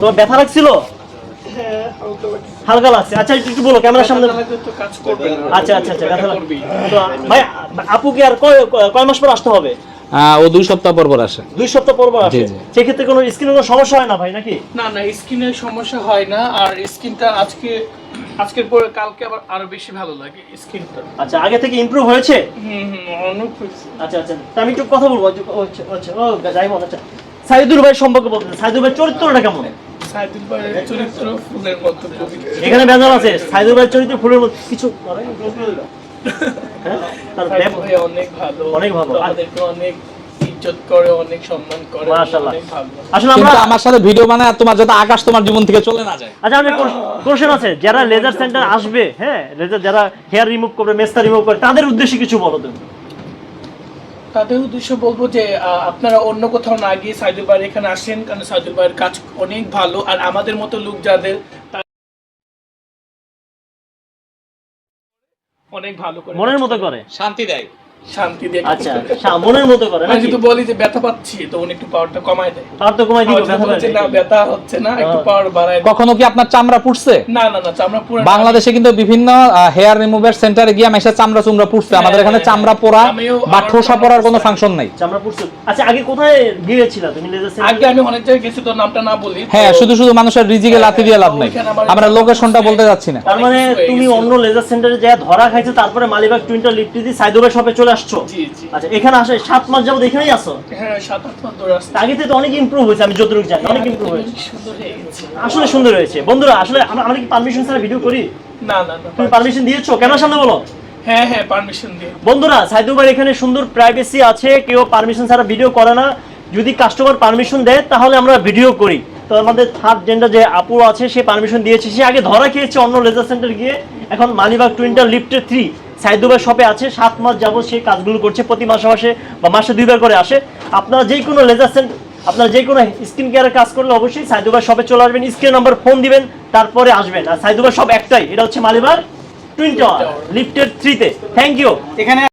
তোমার ব্যথা লাগছিল? হালকা লাগছে। আচ্ছা একটু বলো ক্যামেরার সামনে। আচ্ছা আচ্ছা আচ্ছা ব্যথা লাগবে। ভাই আপুকে আর কয় মাস পর আসতে হবে? ও 2 সপ্তাহ পর আসে। 2 সপ্তাহ পর আসে। সেক্ষেত্রে কোনো স্কিনের কোনো সমস্যা হয় না ভাই নাকি? না না, স্কিনের সমস্যা হয় না। আর স্কিনটা আজকের পরে কালকে আবার আরো বেশি ভালো লাগে স্কিনটা। আচ্ছা আগে থেকে ইমপ্রুভ হয়েছে? অনেক হয়েছে। আচ্ছা আচ্ছা আমি একটু কথা বলবো। আচ্ছা ও যাই মনে আচ্ছা সাইদুল ভাই সম্পর্কে বলতে সাইদুল ভাই চরিত্রটা কেমন? সাইদুল ভাইয়ের চরিত্র ফুলের মতো পবিত্র। এখানে বেজাল আছে সাইদুল ভাই চরিত্র ফুলের মতো কিছু হ্যাঁ তার ভাই অনেক ভালো, অনেক ভালো আমাদেরকে অনেক ইজ্জত করে, অনেক সম্মান করে, মাশাআল্লাহ। অনেক ভালো। আসলে কিন্তু আমরা আমার সাথে ভিডিও বানায় আর তোমার যত আকাশ তোমার জীবন থেকে চলে না যায়। আচ্ছা আমাদের কোশ্চেন আছে যারা লেজার সেন্টার আসবে, হ্যাঁ লেজার যারা হেয়ার রিমুভ করবে, মেস্তা রিমুভ করবে, তাদের উদ্দেশ্যে কিছু বলো তুমি। তাদের উদ্দেশ্য বলবো যে আপনারা অন্য কোথাও না গিয়ে সাইদুল ভাইয়ের এখানে আসেন, কারণ সাইদুল ভাইয়ের কাজ অনেক ভালো। আর আমাদের মতো লোক যাদের অনেক ভালো করে, মনের মতো করে, শান্তি দেয়, শান্তি দিয়ে। আচ্ছা মনের মতো করে আমি যদি বলি যে ব্যথা পাচ্ছি, তো উনি একটু পাওয়ারটা কমায় দেয়। তার তো কমাই দিও ব্যথা ব্যথা হচ্ছে না, ব্যথা হচ্ছে না, একটু পাওয়ার বাড়ায় দেয়। কখনো কি আপনার চামড়া পুড়ছে? না না না, চামড়া পুরো বাংলাদেশে কিন্তু বিভিন্ন হেয়ার রিমুভার সেন্টারে গিয়ে মেশা চামড়া চুমড়া পুড়ছে। আমাদের এখানে চামড়া পোড়া বা ঠোসা পোড়ার কোনো ফাংশন নাই। চামড়া পুরসুল। আচ্ছা আগে কোথায় গিয়েছিলা তুমি লেজার সেন্টার? আগে আমি অনেক জায়গায় গেছি, তো নামটা না বলি। হ্যাঁ, শুধু মানুষের রিজিকে লাথি দিয়ে লাভ নাই। আমরা লোকেশনটা বলতে যাচ্ছি না। তার মানে তুমি অন্য লেজার সেন্টারে যা ধরা খাইছো, তারপরে মালিবাগ টুইনটা লিফট দিয়ে সাইদুল ভাই শপে চলে আসছো? জি জি। আচ্ছা এখানে আসে 7 মাস যাবত এখানেই আছো? হ্যাঁ 7-8 মাস ধরে আসছে। আগে থেকে তো অনেক ইমপ্রুভ হয়েছে, আমি যতটুকু জানি অনেক ইমপ্রুভ হয়েছে। সুন্দর হয়ে গেছে। আসলে সুন্দর হয়েছে। বন্ধুরা আসলে আমরা কি পারমিশন ছাড়া ভিডিও করি? না না না, তুমি পারমিশন দিয়েছো? ক্যামেরার সামনে বলো। হ্যাঁ হ্যাঁ পারমিশন দিয়ে। বন্ধুরা সাইদুল ভাই এখানে সুন্দর প্রাইভেসি আছে, কেউ পারমিশন ছাড়া ভিডিও করে না। যদি কাস্টমার পারমিশন দেয় তাহলে আমরা ভিডিও করি। তো আমাদের থার্ড জেন্ডার যে আপু আছে সে পারমিশন দিয়েছে। সে আগে ধরা খেয়েছে অন্য লেজার সেন্টার গিয়ে, এখন মালিবাগ টুইনটা লিফটের 3 সাইদুল ভাই শপে আছে। 7 মাস যাবত সে কাজগুলো করছে, প্রতি মাসে মাসে বা মাসে 2 বার করে আসে। আপনারা যে কোনো লেজার সেন্টার, আপনারা যে কোনো স্কিন কেয়ারের কাজ করলে অবশ্যই সাইদুল ভাই শপে চলে আসবেন, স্ক্রিন নাম্বার ফোন দিবেন, তারপরে আসবেন। আর সাইদুল ভাই শপ একটাই, এটা হচ্ছে মালিবাগ টুইন টাওয়ার লিফটের 3-তে। Thank you. এখানে